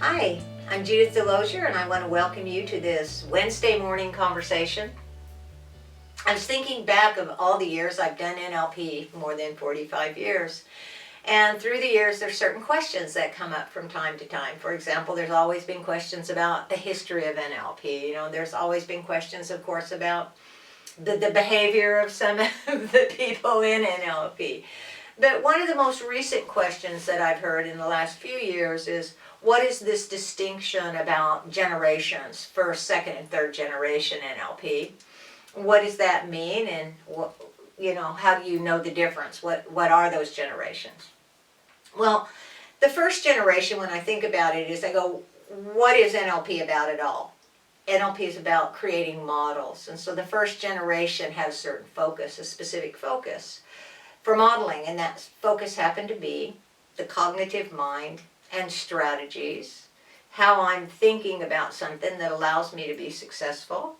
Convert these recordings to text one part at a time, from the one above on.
Hi, I'm Judith DeLozier, and I want to welcome you to this Wednesday morning conversation. I was thinking back of all the years I've done NLP, more than 45 years. And through the years, there's certain questions that come up from time to time. For example, there's always been questions about the history of NLP. There's always been questions, of course, about the behavior of some of the people in NLP. But one of the most recent questions that I've heard in the last few years is, what is this distinction about generations, first, second, and third generation NLP? What does that mean, and how do you know the difference? What are those generations? Well, the first generation, when I think about it, I go, what is NLP about at all? NLP is about creating models, and so the first generation had a certain focus, a specific focus for modeling, and that focus happened to be the cognitive mind and strategies, how I'm thinking about something that allows me to be successful,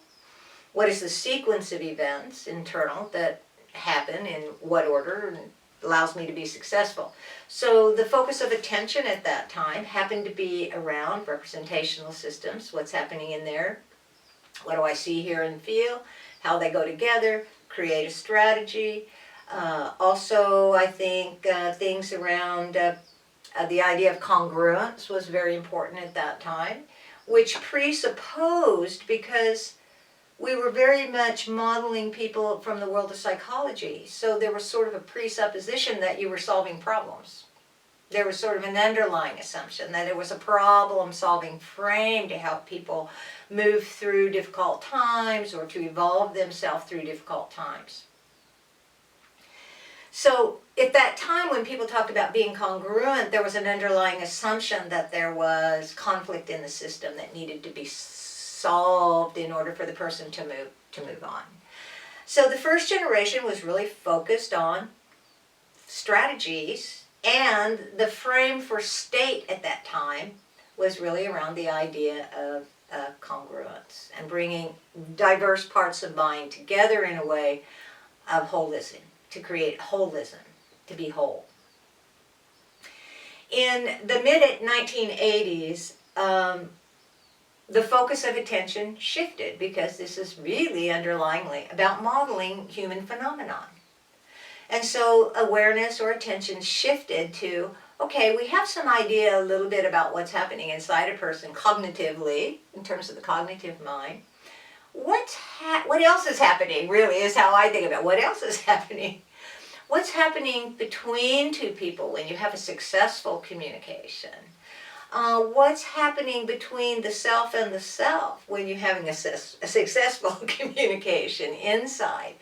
what is the sequence of events internal that happen in what order and allows me to be successful. So the focus of attention at that time happened to be around representational systems, what's happening in there, what do I see, hear, and feel, how they go together, create a strategy. Also, I think things around the idea of congruence was very important at that time, which presupposed, because we were very much modeling people from the world of psychology, so there was sort of a presupposition that you were solving problems. There was sort of an underlying assumption that it was a problem-solving frame to help people move through difficult times or to evolve themselves through difficult times. So at that time, when people talked about being congruent, there was an underlying assumption that there was conflict in the system that needed to be solved in order for the person to move on. So the first generation was really focused on strategies, and the frame for state at that time was really around the idea of congruence and bringing diverse parts of mind together in a way of holism, to create holism, to be whole. In the mid-1980s, the focus of attention shifted, because this is really underlyingly about modeling human phenomenon. And so awareness or attention shifted to, okay, we have some idea a little bit about what's happening inside a person cognitively, in terms of the cognitive mind. What else is happening, really, is how I think about it. What else is happening? What's happening between two people when you have a successful communication? What's happening between the self and the self when you're having a successful communication inside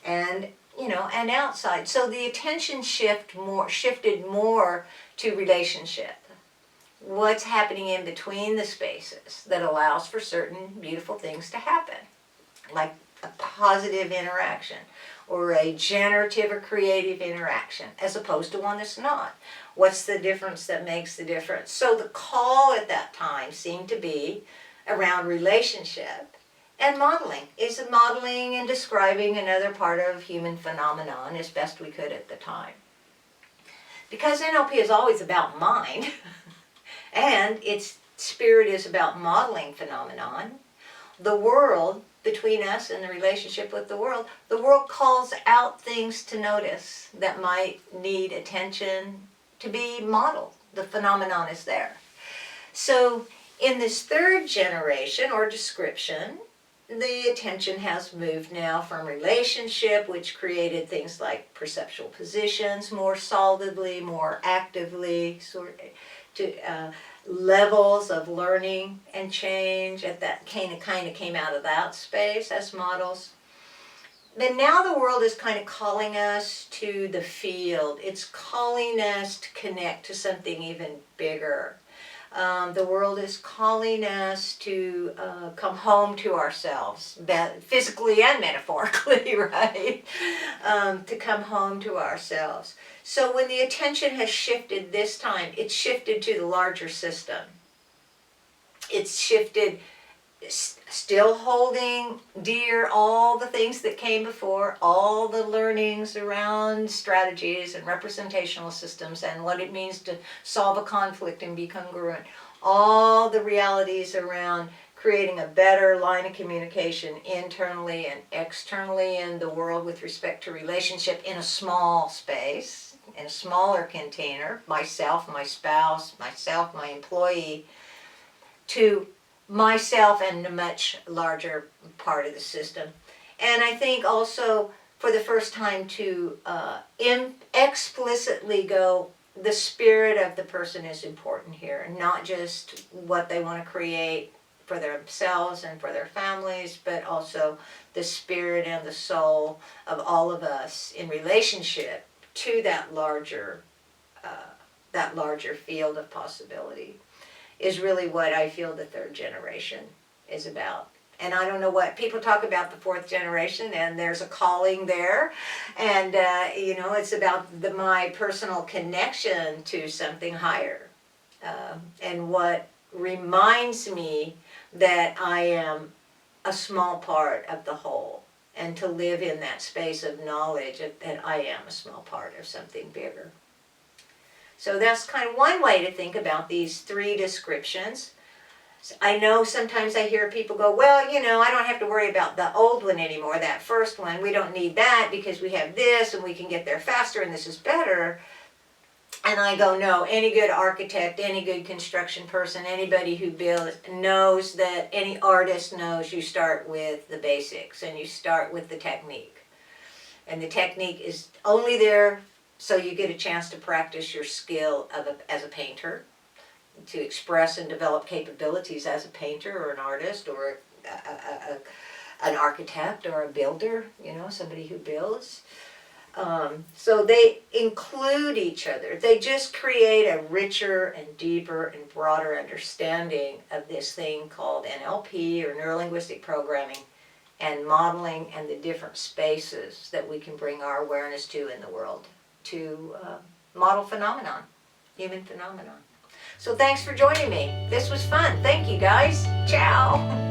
and outside? So the attention shifted more to relationship. What's happening in between the spaces that allows for certain beautiful things to happen, like a positive interaction or a generative or creative interaction, as opposed to one that's not. What's the difference that makes the difference? So the call at that time seemed to be around relationship and modeling. Is modeling and describing another part of human phenomenon as best we could at the time. Because NLP is always about mind, and its spirit is about modeling phenomenon, the world, between us and the relationship with the world calls out things to notice that might need attention to be modeled. The phenomenon is there. So in this third generation or description, the attention has moved now from relationship, which created things like perceptual positions more solidly, more actively, to levels of learning and change that kind of came out of that space as models. But now the world is kind of calling us to the field. It's calling us to connect to something even bigger. The world is calling us to come home to ourselves, physically and metaphorically, right? To come home to ourselves. So when the attention has shifted this time, it's shifted to the larger system. It's shifted, still holding dear all the things that came before, all the learnings around strategies and representational systems and what it means to solve a conflict and be congruent. all the realities around creating a better line of communication internally and externally in the world with respect to relationship in a small space, in a smaller container, myself, my spouse, myself, my employee, to myself and a much larger part of the system. And I think also for the first time to explicitly go, the spirit of the person is important here, not just what they want to create for themselves and for their families, but also the spirit and the soul of all of us in relationship to that larger field of possibility is really what I feel the third generation is about. And I don't know what people talk about the fourth generation, and there's a calling there, and it's about my personal connection to something higher, and what reminds me that I am a small part of the whole, and to live in that space of knowledge that I am a small part of something bigger. So that's kind of one way to think about these three descriptions. I know sometimes I hear people go, well, I don't have to worry about the old one anymore, that first one. We don't need that because we have this and we can get there faster and this is better. And I go, no, any good architect, any good construction person, anybody who builds knows that, any artist knows you start with the basics and you start with the technique. And the technique is only there so you get a chance to practice your skill as a painter, to express and develop capabilities as a painter or an artist or an architect or a builder, somebody who builds. So they include each other. They just create a richer and deeper and broader understanding of this thing called NLP or neurolinguistic programming and modeling and the different spaces that we can bring our awareness to in the world to model phenomenon, human phenomenon. So thanks for joining me. This was fun. Thank you, guys. Ciao.